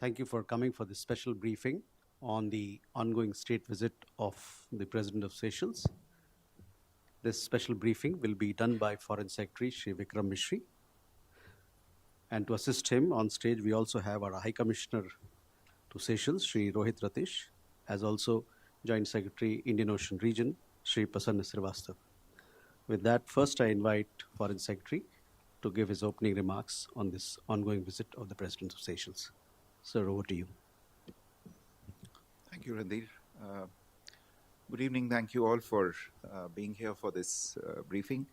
Thank you for coming for this special briefing on the ongoing state visit of the President of Seychelles. This special briefing will be done by Foreign Secretary Shri Vikram Misri. And to assist him on stage, we also have our High Commissioner to Seychelles, Shri Rohit Ratish, as also Joint Secretary, Indian Ocean Region, Shri Prasanna Srivastav. With that, first I invite Foreign Secretary to give his opening remarks on this ongoing visit of the President of Seychelles. Sir, over to you. Thank you, Randir. Good evening. Thank you all for being here for this briefing.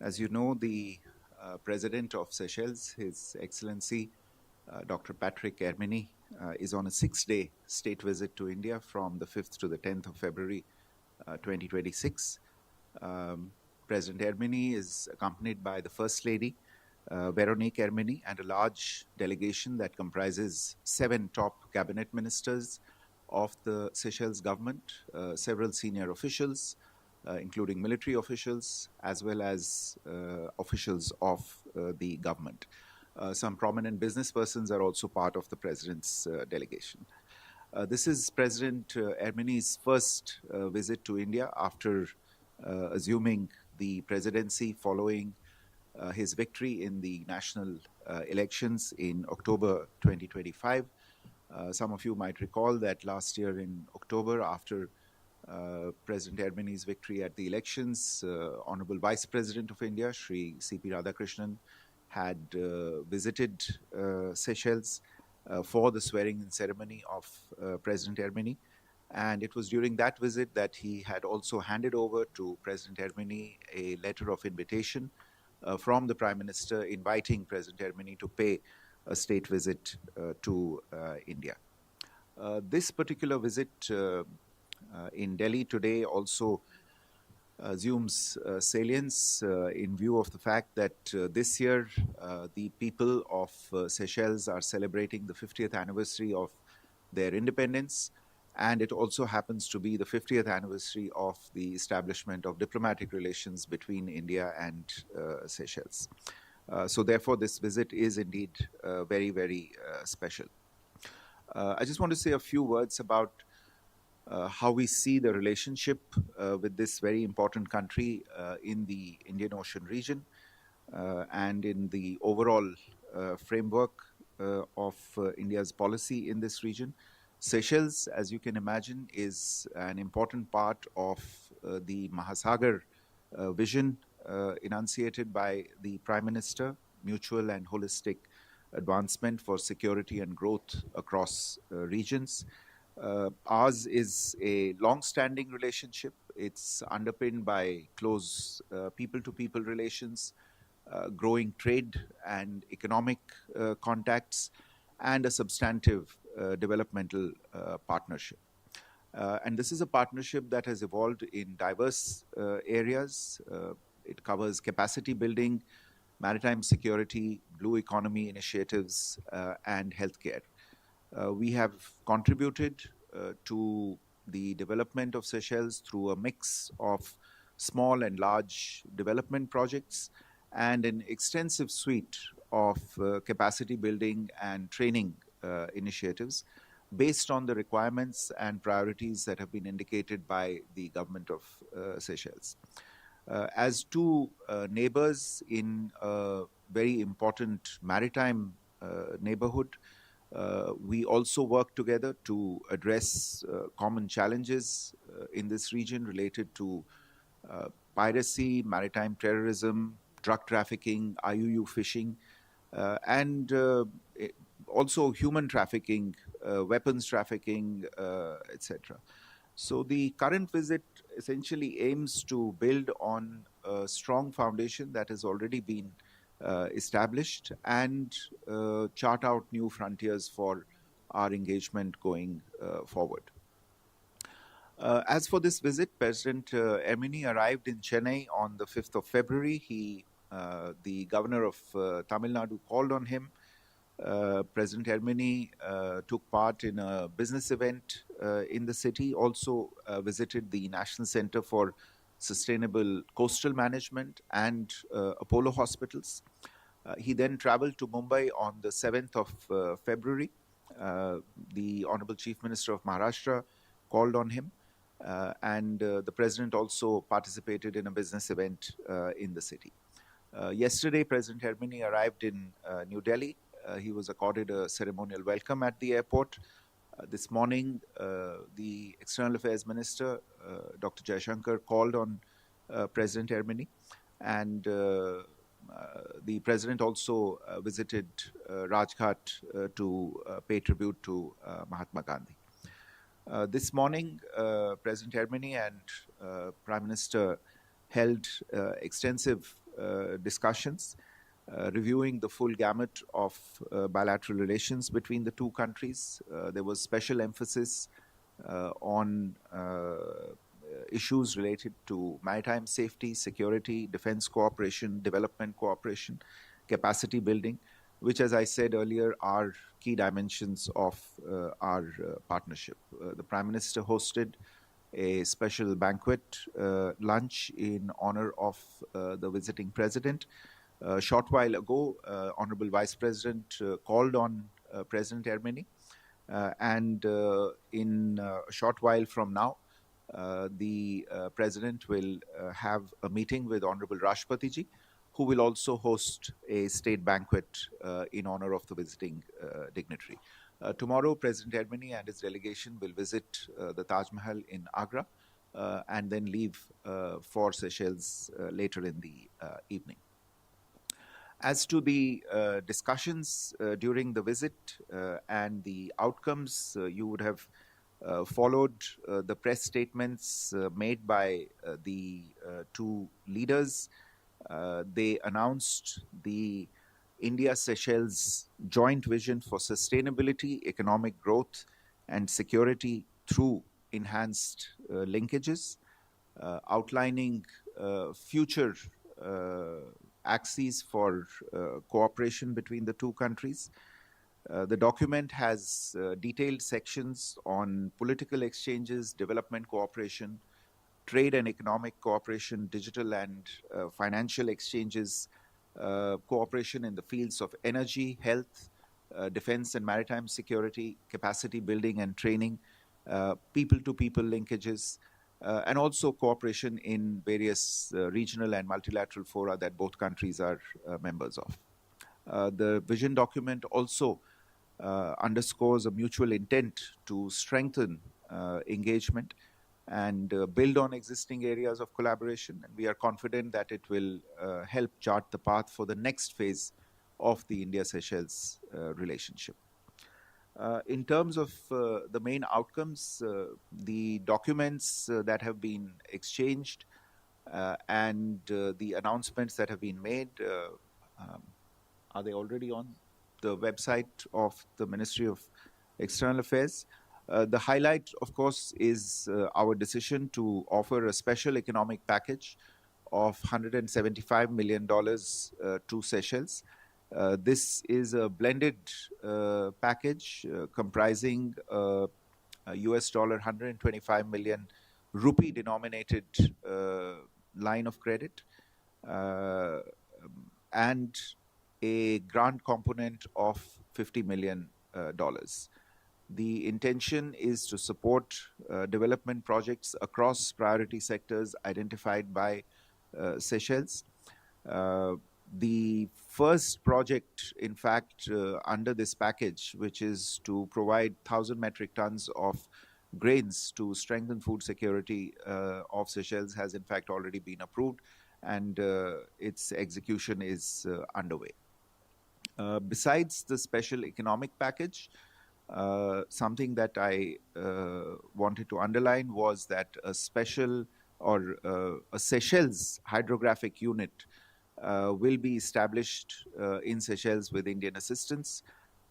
As you know, the President of Seychelles, His Excellency Dr. Patrick Herminie, is on a 6-day state visit to India from the 5th to the 10th of February 2026. President Herminie is accompanied by the First Lady, Veronique Herminie, and a large delegation that comprises 7 top cabinet ministers of the Seychelles government, several senior officials, including military officials, as well as officials of the government. Some prominent business persons are also part of the President's delegation. This is President Herminie's first visit to India after assuming the presidency following his victory in the national elections in October 2025. Some of you might recall that last year in October, after President Herminie's victory at the elections, Honorable Vice President of India, Shri C.P. Radhakrishnan, had visited Seychelles for the swearing-in ceremony of President Herminie. And it was during that visit that he had also handed over to President Herminie a letter of invitation from the Prime Minister inviting President Herminie to pay a state visit to India. This particular visit in Delhi today also assumes salience in view of the fact that this year the people of Seychelles are celebrating the 50th anniversary of their independence, and it also happens to be the 50th anniversary of the establishment of diplomatic relations between India and Seychelles. So therefore, this visit is indeed very, very special. I just want to say a few words about how we see the relationship with this very important country in the Indian Ocean region and in the overall framework of India's policy in this region. Seychelles, as you can imagine, is an important part of the MAHASAGAR vision enunciated by the Prime Minister, mutual and holistic advancement for security and growth across regions. Ours is a long-standing relationship. It's underpinned by close people-to-people relations, growing trade and economic contacts, and a substantive developmental partnership. And this is a partnership that has evolved in diverse areas. It covers capacity building, maritime security, blue economy initiatives, and healthcare. We have contributed to the development of Seychelles through a mix of small and large development projects and an extensive suite of capacity building and training initiatives based on the requirements and priorities that have been indicated by the government of Seychelles. As two neighbors in a very important maritime neighborhood, we also work together to address common challenges in this region related to piracy, maritime terrorism, drug trafficking, IUU fishing, and also human trafficking, weapons trafficking, etc. So the current visit essentially aims to build on a strong foundation that has already been established and chart out new frontiers for our engagement going forward. As for this visit, President Herminie arrived in Chennai on the 5th of February. The governor of Tamil Nadu called on him. President Herminie took part in a business event in the city, also visited the National Center for Sustainable Coastal Management and Apollo Hospitals. He then traveled to Mumbai on the 7th of February The Honorable Chief Minister of Maharashtra called on him, and the President also participated in a business event in the city. Yesterday, President Herminie arrived in New Delhi. He was accorded a ceremonial welcome at the airport. This morning, the External Affairs Minister, Dr. Jaishankar, called on President Herminie, and the President also visited Rajghat to pay tribute to Mahatma Gandhi. This morning, President Herminie and Prime Minister held extensive discussions reviewing the full gamut of bilateral relations between the two countries. There was special emphasis on issues related to maritime safety, security, defense cooperation, development cooperation, capacity building, which, as I said earlier, are key dimensions of our partnership. The Prime Minister hosted a special banquet lunch in honor of the visiting President. A short while ago, Honorable Vice President called on President Herminie, and in a short while from now, the President will have a meeting with Honorable Rashtrapati Ji, who will also host a state banquet in honor of the visiting dignitary. Tomorrow, President Herminie and his delegation will visit the Taj Mahal in Agra and then leave for Seychelles later in the evening. As to the discussions during the visit and the outcomes, you would have followed the press statements made by the two leaders. They announced the India-Seychelles joint vision for sustainability, economic growth, and security through enhanced linkages, outlining future axes for cooperation between the two countries. The document has detailed sections on political exchanges, development cooperation, trade and economic cooperation, digital and financial exchanges, cooperation in the fields of energy, health, defense and maritime security, capacity building and training, people-to-people linkages, and also cooperation in various regional and multilateral fora that both countries are members of. The vision document also underscores a mutual intent to strengthen engagement and build on existing areas of collaboration. And we are confident that it will help chart the path for the next phase of the India-Seychelles relationship. In terms of the main outcomes, the documents that have been exchanged and the announcements that have been made, are they already on the website of the Ministry of External Affairs? The highlight, of course, is our decision to offer a special economic package of $175 million to Seychelles. This is a blended package comprising US dollar 125 million rupee denominated line of credit and a grant component of $50 million. The intention is to support development projects across priority sectors identified by Seychelles. The first project, in fact, under this package, which is to provide 1,000 metric tons of grains to strengthen food security of Seychelles, has in fact already been approved, and its execution is underway. Besides the special economic package, something that I wanted to underline was that a special or a Seychelles hydrographic unit will be established in Seychelles with Indian assistance.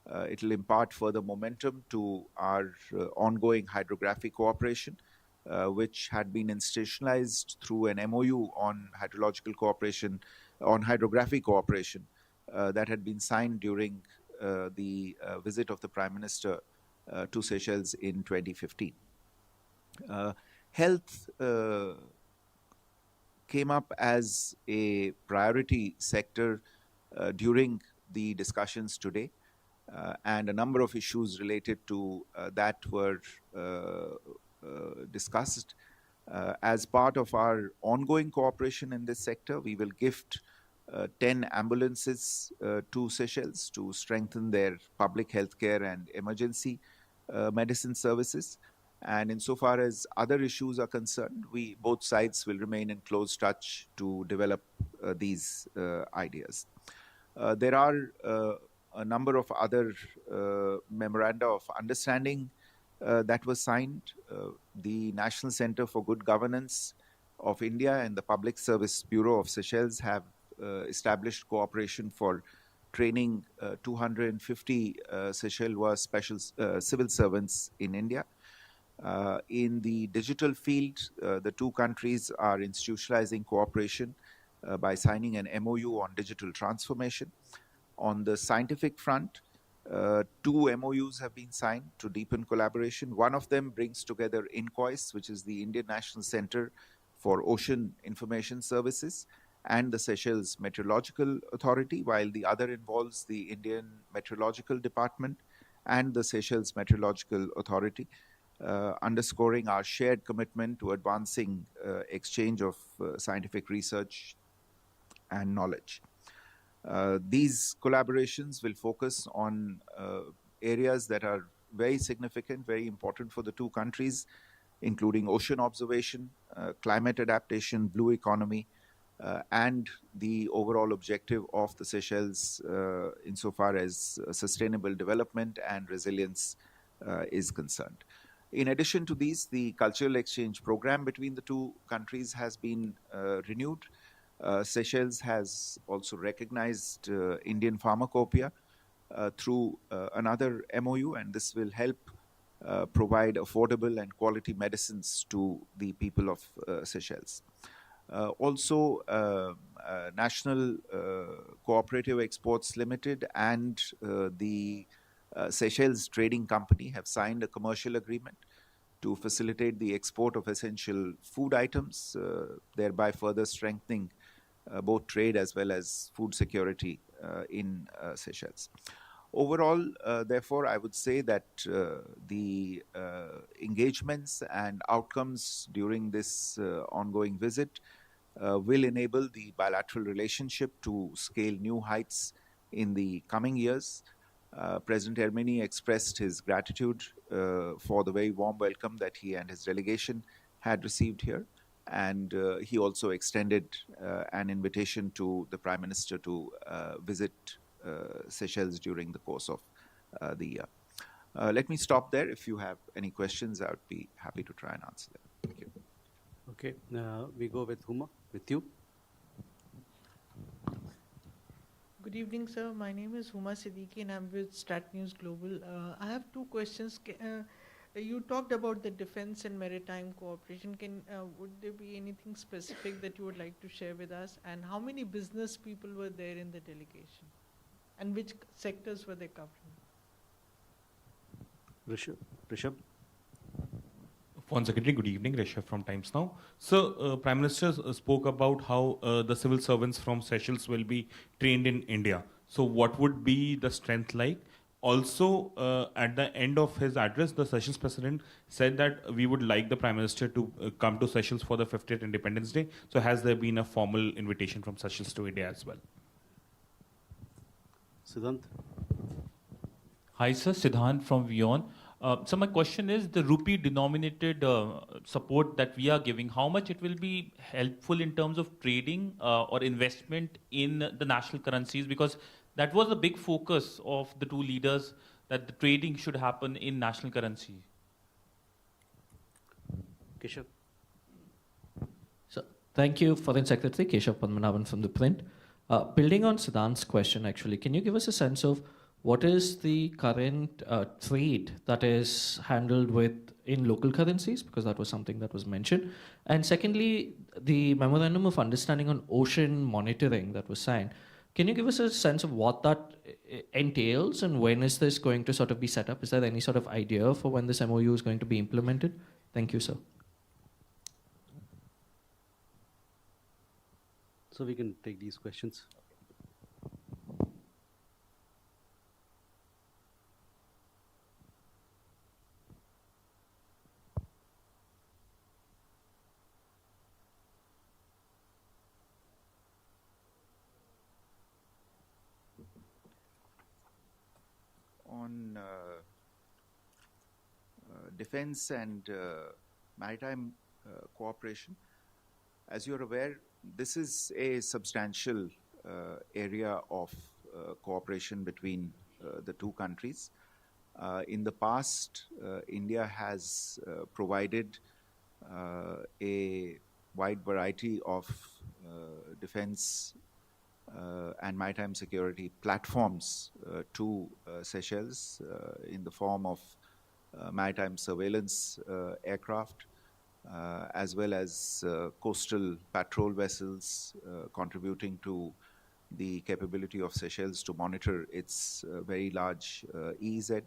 It will impart further momentum to our ongoing hydrographic cooperation, which had been institutionalized through an MOU on hydrological cooperation, on hydrographic cooperation, that had been signed during the visit of the Prime Minister to Seychelles in 2015. Health came up as a priority sector during the discussions today. and a number of issues related to that were discussed. As part of our ongoing cooperation in this sector, we will gift 10 ambulances to Seychelles to strengthen their public healthcare and emergency medicine services. And insofar as other issues are concerned, both sides will remain in close touch to develop these ideas. There are a number of other memoranda of understanding that was signed. The National Center for Good Governance of India and the Public Service Bureau of Seychelles have established cooperation for training 250 Seychellois civil servants in India. In the digital field, the two countries are institutionalizing cooperation by signing an MOU on digital transformation. On the scientific front, two MOUs have been signed to deepen collaboration. One of them brings together INCOIS, which is the Indian National Center for Ocean Information Services, and the Seychelles Meteorological Authority, while the other involves the Indian Meteorological Department and the Seychelles Meteorological Authority, underscoring our shared commitment to advancing exchange of scientific research and knowledge. These collaborations will focus on areas that are very significant, very important for the two countries, including ocean observation, climate adaptation, blue economy, and the overall objective of the Seychelles insofar as sustainable development and resilience is concerned. In addition to these, the cultural exchange program between the two countries has been renewed. Seychelles has also recognized Indian pharmacopoeia through another MOU, and this will help provide affordable and quality medicines to the people of Seychelles. Also, National Cooperative Exports Limited and the Seychelles Trading Company have signed a commercial agreement to facilitate the export of essential food items, thereby further strengthening both trade as well as food security in Seychelles. Overall, therefore, I would say that the engagements and outcomes during this ongoing visit will enable the bilateral relationship to scale new heights in the coming years. President Herminie expressed his gratitude for the very warm welcome that he and his delegation had received here. And he also extended an invitation to the Prime Minister to visit Seychelles during the course of the year. Let me stop there. If you have any questions, I would be happy to try and answer them. Thank you. Okay, we go with Huma, with you. Good evening, sir. My name is Huma Siddiqui and I'm with Stat News Global. I have two questions. You talked about the defense and maritime cooperation. Would there be anything specific that you would like to share with us? And how many business people were there in the delegation? And which sectors were they covering? Rishabh. Foreign Secretary, good evening. Rishabh from Times Now. So, Prime Minister spoke about how the civil servants from Seychelles will be trained in India. So, what would be the strength like? Also, at the end of his address, the Seychelles President said that we would like the Prime Minister to come to Seychelles for the 50th Independence Day. So, has there been a formal invitation from Seychelles to India as well? Siddhant. Hi, sir. Siddhant from Vion. So my question is, the rupee denominated support that we are giving, how much it will be helpful in terms of trading or investment in the national currencies? Because that was a big focus of the two leaders, that the trading should happen in national currency. Keshav. So, thank you, Foreign Secretary Keshav Padmanabhan from The Print. Building on Siddhant's question, actually, can you give us a sense of what is the current trade that is handled in local currencies? Because that was something that was mentioned. And secondly, the Memorandum of Understanding on Ocean Monitoring that was signed. Can you give us a sense of what that entails and when is this going to sort of be set up? Is there any sort of idea for when this MOU is going to be implemented? Thank you, sir. So we can take these questions. defense and maritime cooperation. As you're aware, this is a substantial area of cooperation between the two countries. In the past, India has provided a wide variety of defense and maritime security platforms to Seychelles in the form of maritime surveillance aircraft, as well as coastal patrol vessels contributing to the capability of Seychelles to monitor its very large EEZ.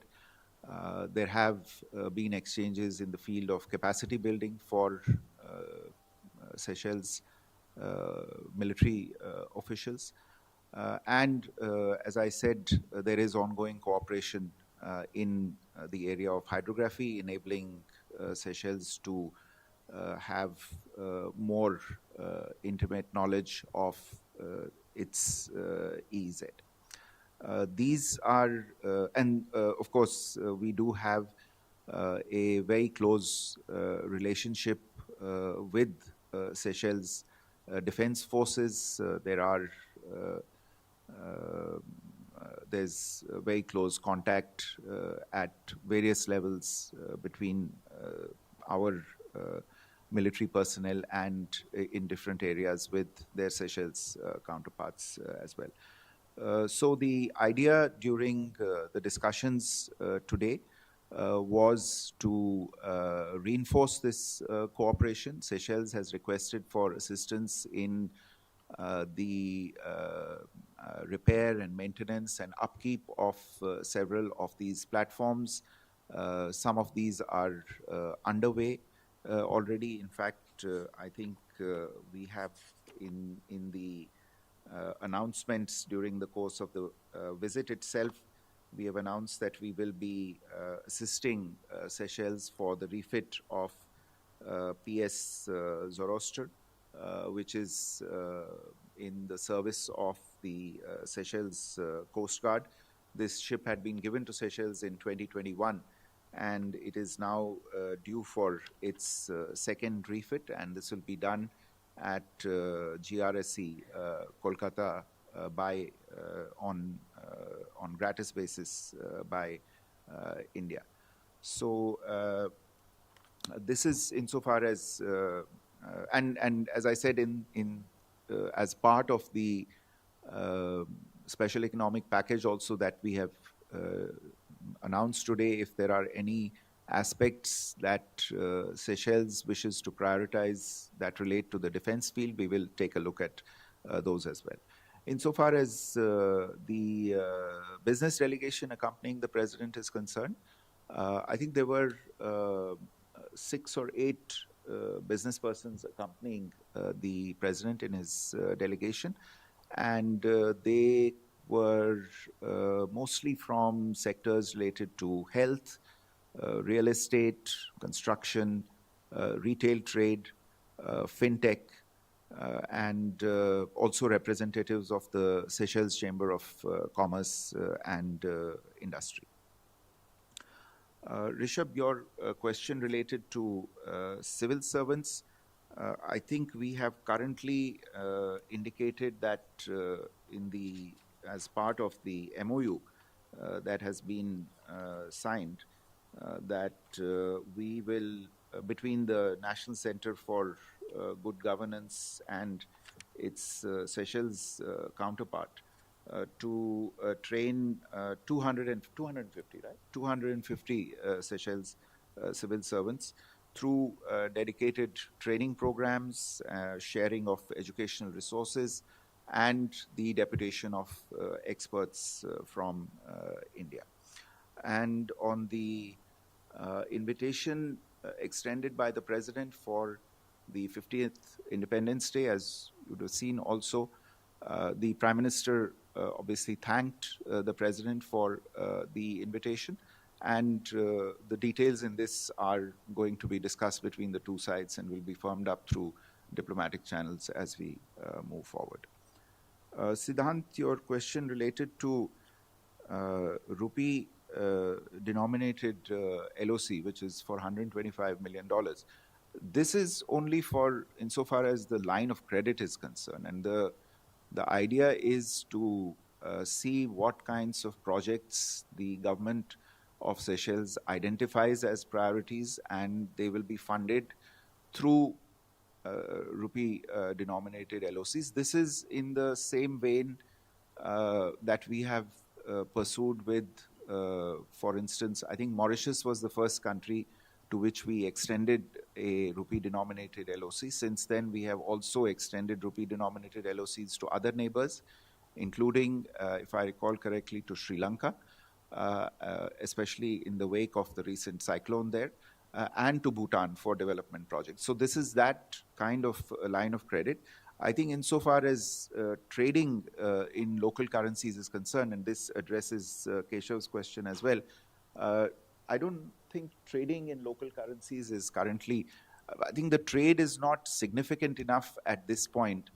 There have been exchanges in the field of capacity building for Seychelles military officials. And as I said, there is ongoing cooperation in the area of hydrography, enabling Seychelles to have more intimate knowledge of its EEZ. These are, and of course, we do have a very close relationship with Seychelles defense forces. There's very close contact at various levels between our military personnel and in different areas with their Seychelles counterparts as well. So the idea during the discussions today was to reinforce this cooperation. Seychelles has requested for assistance in the repair and maintenance and upkeep of several of these platforms. Some of these are underway already. In fact, I think we have in the announcements during the course of the visit itself, we have announced that we will be assisting Seychelles for the refit of PS Zoroaster, which is in the service of the Seychelles Coast Guard. This ship had been given to Seychelles in 2021, and it is now due for its second refit, and this will be done at GRSE Kolkata on gratis basis by India. So this is insofar as and as I said as part of the special economic package also that we have announced today, if there are any aspects that Seychelles wishes to prioritize that relate to the defense field, we will take a look at those as well. Insofar as the business delegation accompanying the president is concerned, I think there were 6 or 8 business persons accompanying the president in his delegation, and they were mostly from sectors related to health, real estate, construction, retail trade, fintech, and also representatives of the Seychelles Chamber of Commerce and Industry. Rishabh, your question related to civil servants, I think we have currently indicated that as part of the MOU that has been signed, that we will, between the National Center for Good Governance and its Seychelles counterpart, to train 250 Seychelles civil servants through dedicated training programs, sharing of educational resources, and the deputation of experts from India. And on the invitation extended by the President for the 50th Independence Day, as you would have seen also, the Prime Minister obviously thanked the President for the invitation, and the details in this are going to be discussed between the two sides and will be firmed up through diplomatic channels as we move forward. Siddhant, your question related to rupee denominated LOC, which is for $125 million, this is only for insofar as the line of credit is concerned. And the idea is to see what kinds of projects the government of Seychelles identifies as priorities, and they will be funded through rupee denominated LOCs. This is in the same vein that we have pursued with, for instance, I think Mauritius was the first country to which we extended a rupee denominated LOC. Since then, we have also extended rupee denominated LOCs to other neighbors, including, if I recall correctly, to Sri Lanka, especially in the wake of the recent cyclone there, and to Bhutan for development projects. So this is that kind of line of credit. I think insofar as trading in local currencies is concerned, and this addresses Keshav's question as well, I don't think trading in local currencies is currently, I think the trade is not significant enough at this point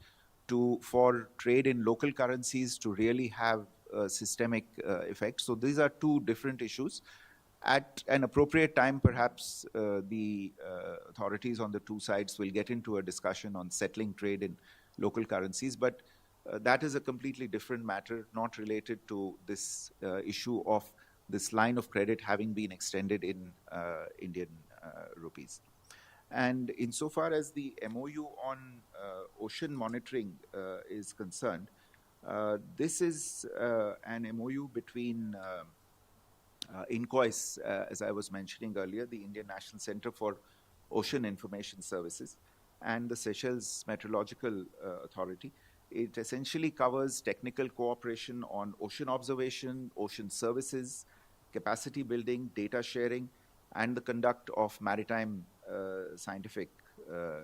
for trade in local currencies to really have a systemic effect. So these are two different issues. At an appropriate time, perhaps the authorities on the two sides will get into a discussion on settling trade in local currencies, but that is a completely different matter, not related to this issue of this line of credit having been extended in Indian rupees. And insofar as the MOU on ocean monitoring is concerned, this is an MOU between INCOIS, as I was mentioning earlier, the Indian National Center for Ocean Information Services, and the Seychelles Meteorological Authority. It essentially covers technical cooperation on ocean observation, ocean services, capacity building, data sharing, and the conduct of maritime scientific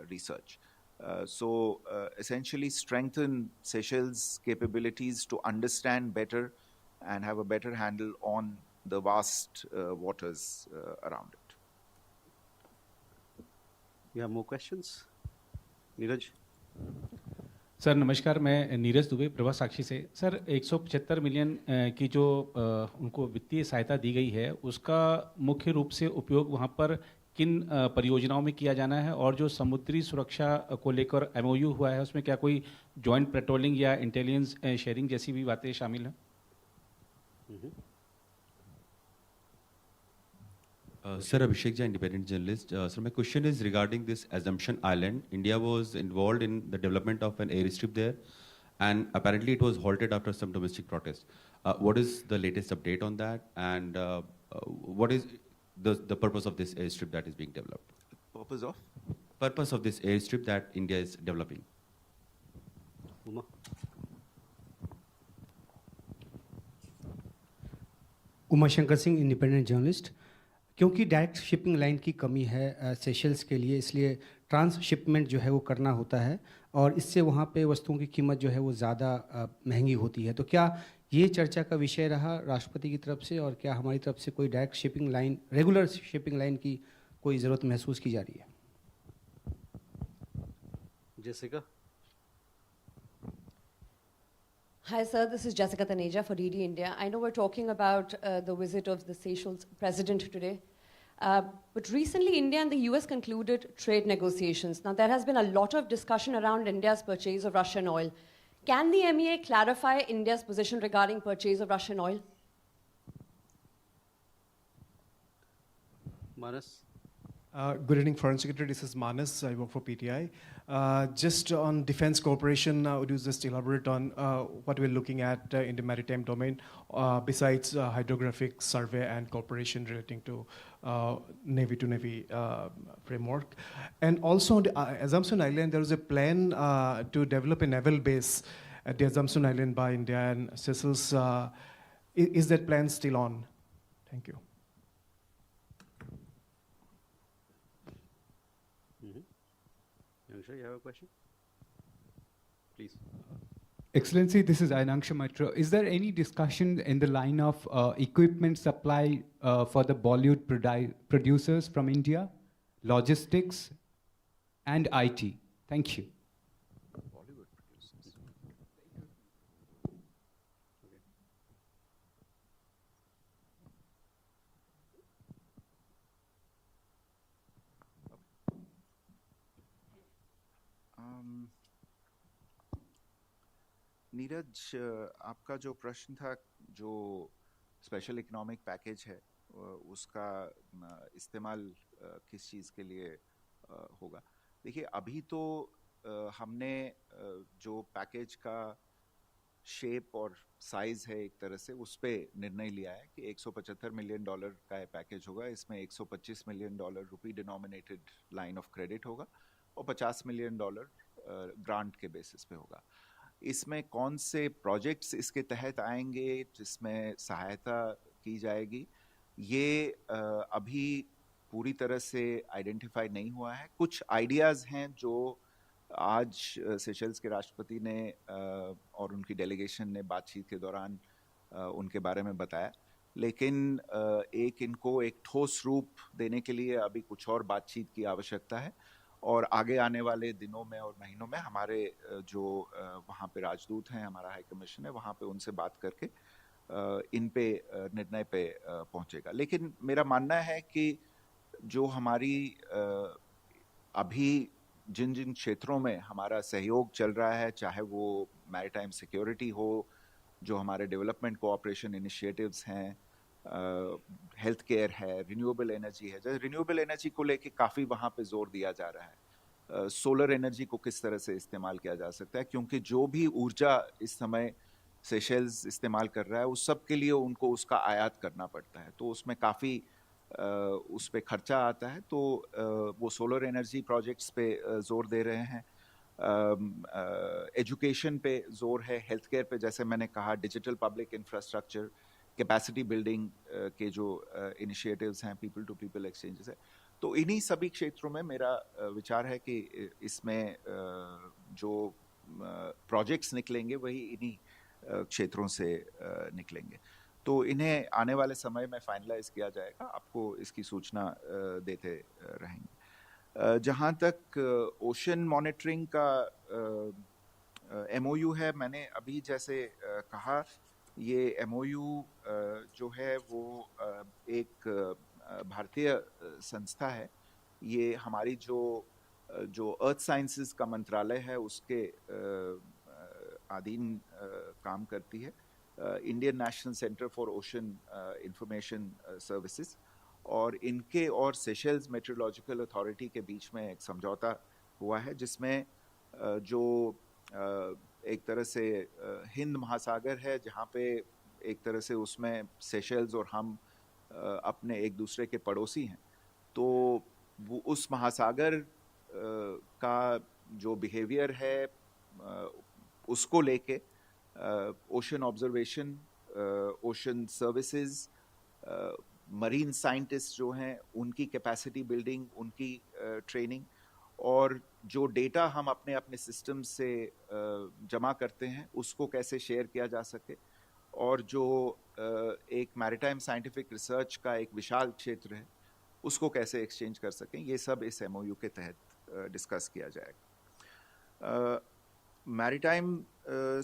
research. So essentially strengthen Seychelles' capabilities to understand better and have a better handle on the vast waters around it. You have more questions? Neeraj? Sir नमस्कार, मैं नीरज दुबे प्रभा साक्षी से। Sir 175 million की जो उनको वित्तीय सहायता दी गई है, उसका मुख्य रूप से उपयोग वहाँ पर किन परियोजनाओं में किया जाना है, और जो समुद्री सुरक्षा को लेकर MOU हुआ है उसमें क्या कोई जॉइंट पेट्रोलिंग या इंटेलिजेंस शेयरिंग जैसी भी बातें शामिल हैं? Sir, Abhishek Jha, independent journalist. So my question is regarding this Assumption Island. India was involved in the development of an airstrip there, and apparently it was halted after some domestic protests. What is the latest update on that, and what is the purpose of this airstrip that is being developed? Purpose of? Purpose of this airstrip that India is developing. Uma? Uma Shankar Singh, independent journalist. क्योंकि direct shipping line की कमी है Seychelles के लिए, इसलिए transshipment जो है वो करना होता है, और इससे वहाँ पे वस्तुओं की कीमत जो है वो ज़्यादा महंगी होती है। तो क्या ये चर्चा का विषय रहा राष्ट्रपति की तरफ से, और क्या हमारी तरफ से कोई direct shipping line, regular shipping line की कोई ज़रूरत महसूस की जा रही है? Jessica? Hi, sir. This is Jessica Taneja for DD India. I know we're talking about the visit of the Seychelles president today. But recently, India and the US concluded trade negotiations. Now, there has been a lot of discussion around India's purchase of Russian oil. Can the MEA clarify India's position regarding purchase of Russian oil? Manas? Good evening, Foreign Secretary. This is Manas. I work for PTI. Just on defense cooperation, would you just elaborate on what we're looking at in the maritime domain, besides hydrographic survey and cooperation relating to Navy-to-Navy framework? And also on the Assumption Island, there is a plan to develop a naval base at the Assumption Island by India and Seychelles. Is that plan still on? Thank you. Yangsha, you have a question? Please. Excellency, this is Ainangsha Mitra. Is there any discussion in the line of equipment supply for the Bollywood producers from India, logistics, and IT? Thank you. Bollywood producers. Neeraj, आपका जो प्रश्न था, जो special economic package है उसका इस्तेमाल किस चीज़ के लिए होगा। देखिए, अभी तो हमने जो पैकेज का शेप और साइज है एक तरह से उस पे निर्णय लिया है कि $175 मिलियन का ये पैकेज होगा। इसमें $125 million rupee denominated line of credit होगा और $50 मिलियन ग्रांट के बेसिस पे होगा। इसमें कौन से प्रोजेक्ट्स इसके तहत आएंगे जिसमें सहायता की जाएगी, ये अभी पूरी तरह से आइडेंटिफाई नहीं हुआ है। कुछ आइडियाज़ हैं जो आज सेशल्स के राष्ट्रपति ने और उनकी डेलीगेशन ने बातचीत के दौरान उनके बारे में बताया, लेकिन इनको एक ठोस रूप देने के लिए अभी कुछ और बातचीत की आवश्यकता है। और आगे आने वाले दिनों में और महीनों में हमारे जो वहाँ पे राजदूत हैं, हमारा हाई कमीशन है, वहाँ पे उनसे बात करके इन पे निर्णय पे पहुँचेगा। लेकिन मेरा मानना है कि जो हमारी अभी जिन जिन क्षेत्रों में हमारा सहयोग चल रहा है, चाहे वो मैरीटाइम सिक्योरिटी हो, जो हमारे डेवलपमेंट कोऑपरेशन इनिशिएटिव्स हैं, हेल्थ केयर है, रिन्यूएबल एनर्जी है। जैसे रिन्यूएबल एनर्जी को लेके काफ़ी वहाँ पे जोर दिया जा रहा है। सोलर एनर्जी को किस तरह से इस्तेमाल किया जा सकता है, क्योंकि जो भी ऊर्जा इस समय सेशेल्स इस्तेमाल कर रहा है उस सब के लिए उनको उसका आयात करना पड़ता है, तो उसमें काफ़ी उस पर खर्चा आता है। तो वो सोलर एनर्जी प्रोजेक्ट्स पे जोर दे रहे हैं। एजुकेशन पे जोर है, हेल्थ केयर पे, जैसे मैंने कहा, digital public infrastructure, capacity building के जो इनिशिएटिव्स हैं, पीपल टू पीपल एक्सचेंजेस है। तो इन्हीं सभी क्षेत्रों में मेरा विचार है कि इसमें जो प्रोजेक्ट्स निकलेंगे वही इन्हीं क्षेत्रों से निकलेंगे। तो इन्हें आने वाले समय में फाइनलाइज किया जाएगा, आपको इसकी सूचना देते रहेंगे। जहाँ तक ओशन मॉनिटरिंग का MOU है, मैंने अभी जैसे कहा, ये MOU जो है वो एक भारतीय संस्था है। ये हमारी जो अर्थ साइंसेस का मंत्रालय है उसके अधीन काम करती है, Indian national centre for ocean information services, और इनके और सेशल्स मेट्रोलॉजिकल अथॉरिटी के बीच में एक समझौता हुआ है, जिसमें जो एक तरह से हिंद महासागर है, जहाँ पे एक तरह से उसमें सेशल्स और हम अपने एक दूसरे के पड़ोसी हैं, तो वो उस महासागर का जो बिहेवियर है उसको लेके ocean observation, ocean services, marine scientist जो हैं उनकी कैपेसिटी बिल्डिंग, उनकी ट्रेनिंग, और जो डेटा हम अपने अपने सिस्टम से जमा करते हैं उसको कैसे शेयर किया जा सके, और जो एक मैरीटाइम साइंटिफिक रिसर्च का एक विशाल क्षेत्र है उसको कैसे एक्सचेंज कर सकें, ये सब इस MOU के तहत डिस्कस किया जाएगा। मैरीटाइम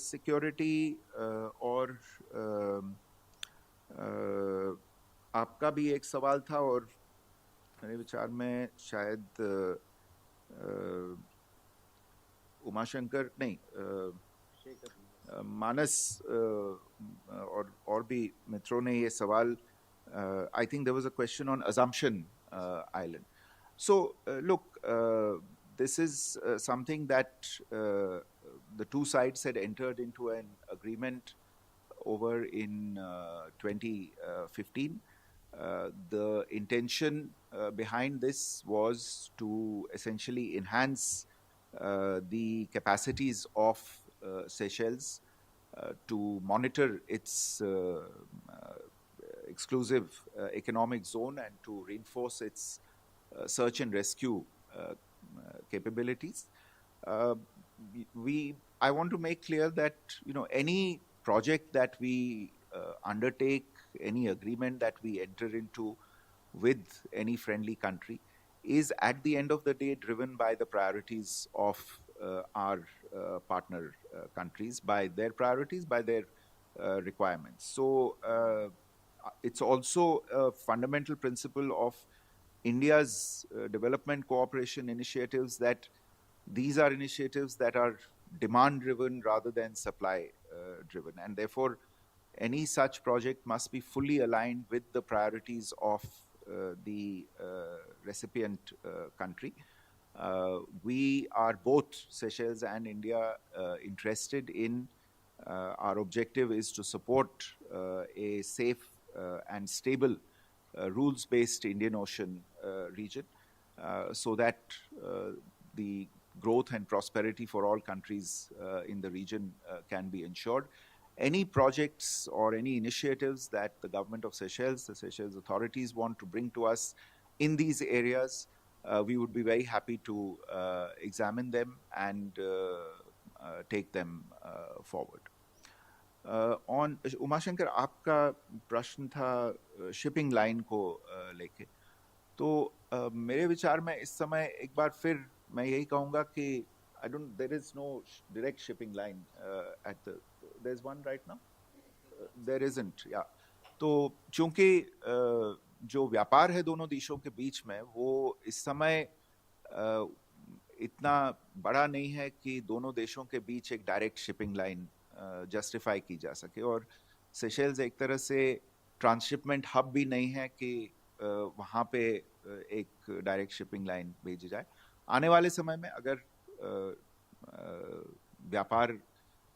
सिक्योरिटी और आपका भी एक सवाल था, और मेरे विचार में शायद उमाशंकर नहीं, मानस और भी मित्रों ने ये सवाल, I think there was a question on Assumption Island. So look, this is something that the two sides had entered into an agreement over in 2015. The intention behind this was to essentially enhance the capacities of Seychelles to monitor its exclusive economic zone and to reinforce its search and rescue capabilities. I want to make clear that any project that we undertake, any agreement that we enter into with any friendly country, is at the end of the day driven by the priorities of our partner countries, by their priorities, by their requirements. So it's also a fundamental principle of India's development cooperation initiatives that these are initiatives that are demand driven rather than supply driven, and therefore any such project must be fully aligned with the priorities of the recipient country. We are both, Seychelles and India, interested in, our objective is to support a safe and stable rules-based Indian Ocean region, so that the growth and prosperity for all countries in the region can be ensured. Any projects or any initiatives that the government of Seychelles, the Seychelles authorities want to bring to us in these areas, we would be very happy to examine them and take them forward. On Umashankar, आपका प्रश्न था shipping line को लेके, तो मेरे विचार में इस समय एक बार फिर मैं यही कहूँगा कि there is no direct shipping line at the, there's one right now? There isn't, yeah. तो चूंकि जो व्यापार है दोनों देशों के बीच में, वो इस समय इतना बड़ा नहीं है कि दोनों देशों के बीच एक डायरेक्ट शिपिंग लाइन जस्टिफाई की जा सके, और सेशेल्स एक तरह से ट्रांसशिपमेंट हब भी नहीं है कि वहाँ पे एक डायरेक्ट शिपिंग लाइन भेजी जाए. आने वाले समय में अगर व्यापार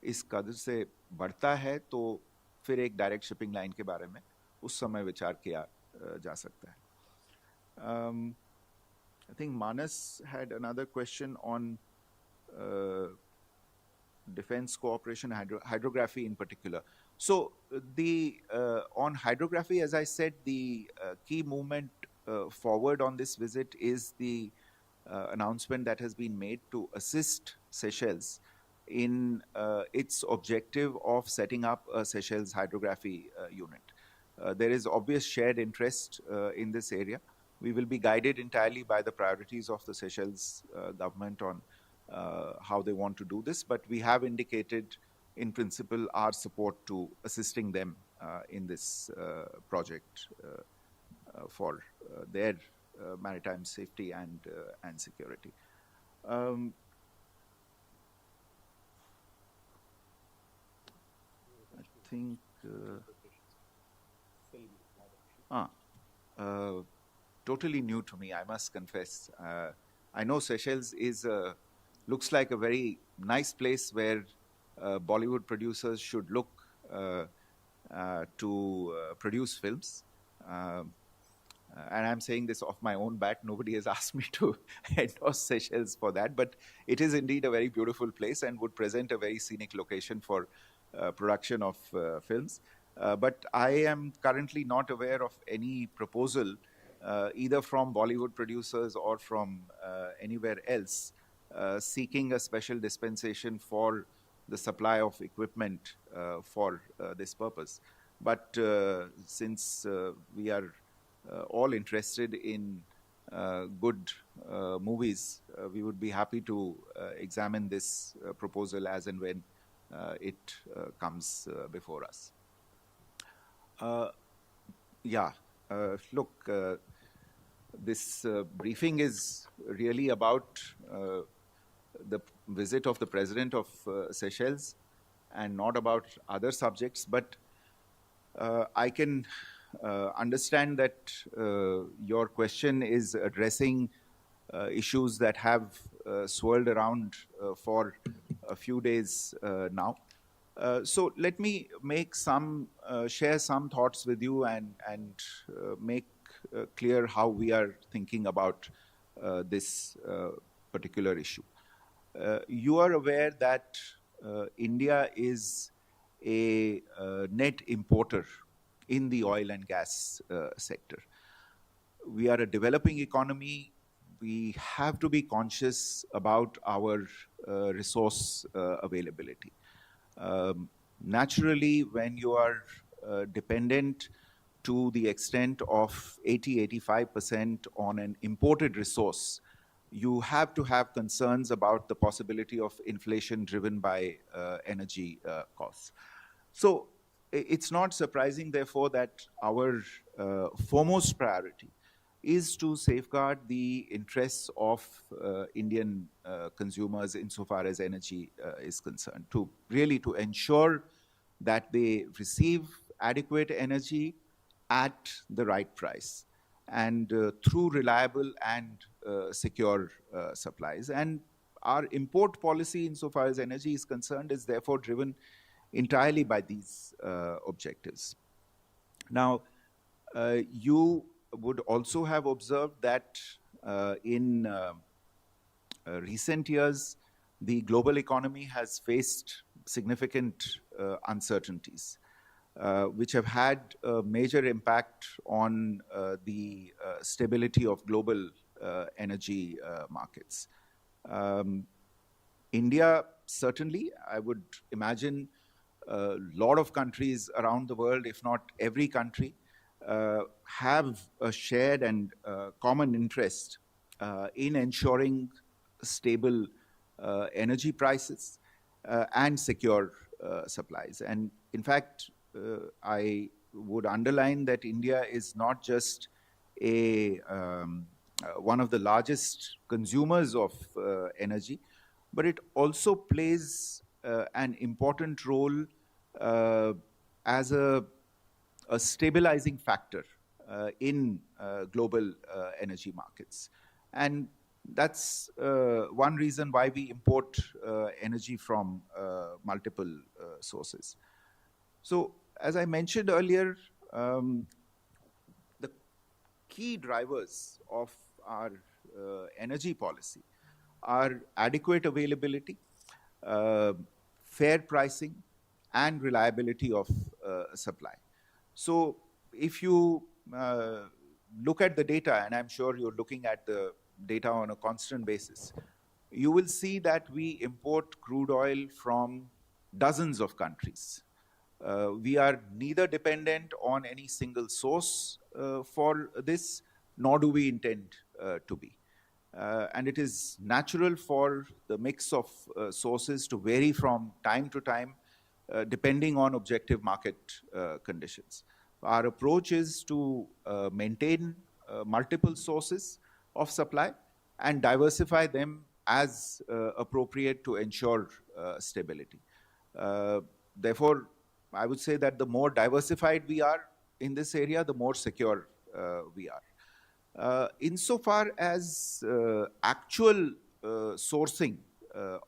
इस कदर से बढ़ता है तो फिर एक डायरेक्ट शिपिंग लाइन के बारे में उस समय विचार किया जा सकता है. I think Manas had another question on defense cooperation, hydrography in particular. So the on hydrography, as I said, the key movement forward on this visit is the announcement that has been made to assist Seychelles in its objective of setting up a Seychelles hydrography unit. There is obvious shared interest in this area. We will be guided entirely by the priorities of the Seychelles government on how they want to do this, but we have indicated in principle our support to assisting them in this project for their maritime safety and security. I think totally new to me, I must confess. I know Seychelles is looks like a very nice place where Bollywood producers should look to produce films. And I'm saying this off my own bat. Nobody has asked me to endorse Seychelles for that, but it is indeed a very beautiful place and would present a very scenic location for production of films. But I am currently not aware of any proposal either from Bollywood producers or from anywhere else seeking a special dispensation for the supply of equipment for this purpose. But since we are all interested in good movies, we would be happy to examine this proposal as and when it comes before us. Look, this briefing is really about the visit of the President of Seychelles and not about other subjects, but I can understand that your question is addressing issues that have swirled around for a few days now. So let me make share some thoughts with you and make clear how we are thinking about this particular issue. You are aware that India is a net importer in the oil and gas sector. We are a developing economy. We have to be conscious about our resource availability. Naturally, when you are dependent to the extent of 80-85% on an imported resource, you have to have concerns about the possibility of inflation driven by energy costs. So it's not surprising, therefore, that our foremost priority is to safeguard the interests of Indian consumers insofar as energy is concerned, to really to ensure that they receive adequate energy at the right price and through reliable and secure supplies. And our import policy insofar as energy is concerned is therefore driven entirely by these objectives. Now, you would also have observed that in recent years, the global economy has faced significant uncertainties, which have had a major impact on the stability of global energy markets. India, certainly, I would imagine a lot of countries around the world, if not every country, have a shared and common interest in ensuring stable energy prices and secure supplies. And in fact, I would underline that India is not just one of the largest consumers of energy, but it also plays an important role as a stabilizing factor in global energy markets. And that's one reason why we import energy from multiple sources. So, as I mentioned earlier, the key drivers of our energy policy are adequate availability, fair pricing, and reliability of supply. So if you look at the data, and I'm sure you're looking at the data on a constant basis, you will see that we import crude oil from dozens of countries. We are neither dependent on any single source for this, nor do we intend to be. And it is natural for the mix of sources to vary from time to time, depending on objective market conditions. Our approach is to maintain multiple sources of supply and diversify them as appropriate to ensure stability. Therefore, I would say that the more diversified we are in this area, the more secure we are. Insofar as actual sourcing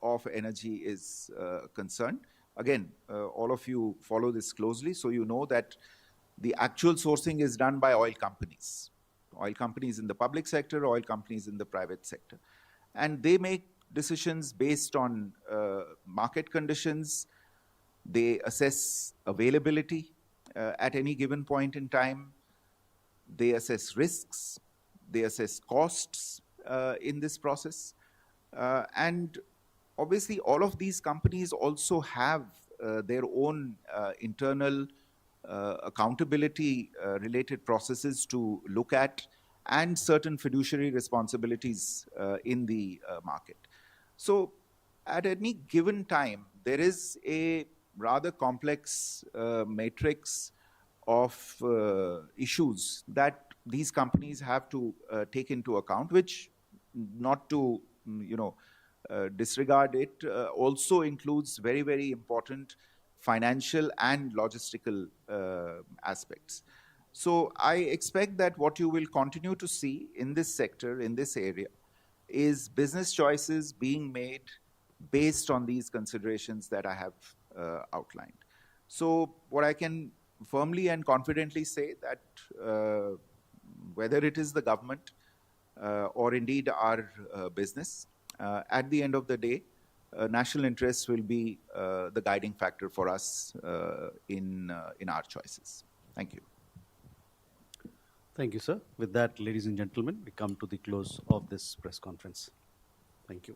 of energy is concerned, again, all of you follow this closely, so you know that the actual sourcing is done by oil companies in the public sector, oil companies in the private sector. And they make decisions based on market conditions. They assess availability at any given point in time. They assess risks. They assess costs in this process. And obviously, all of these companies also have their own internal accountability related processes to look at, and certain fiduciary responsibilities in the market. So at any given time, there is a rather complex matrix of issues that these companies have to take into account, which, not to disregard it, also includes very, very important financial and logistical aspects. So I expect that what you will continue to see in this sector, in this area, is business choices being made based on these considerations that I have outlined. So what I can firmly and confidently say that whether it is the government or indeed our business, at the end of the day, national interests will be the guiding factor for us in our choices. Thank you. Thank you, sir. With that, ladies and gentlemen, we come to the close of this press conference. Thank you.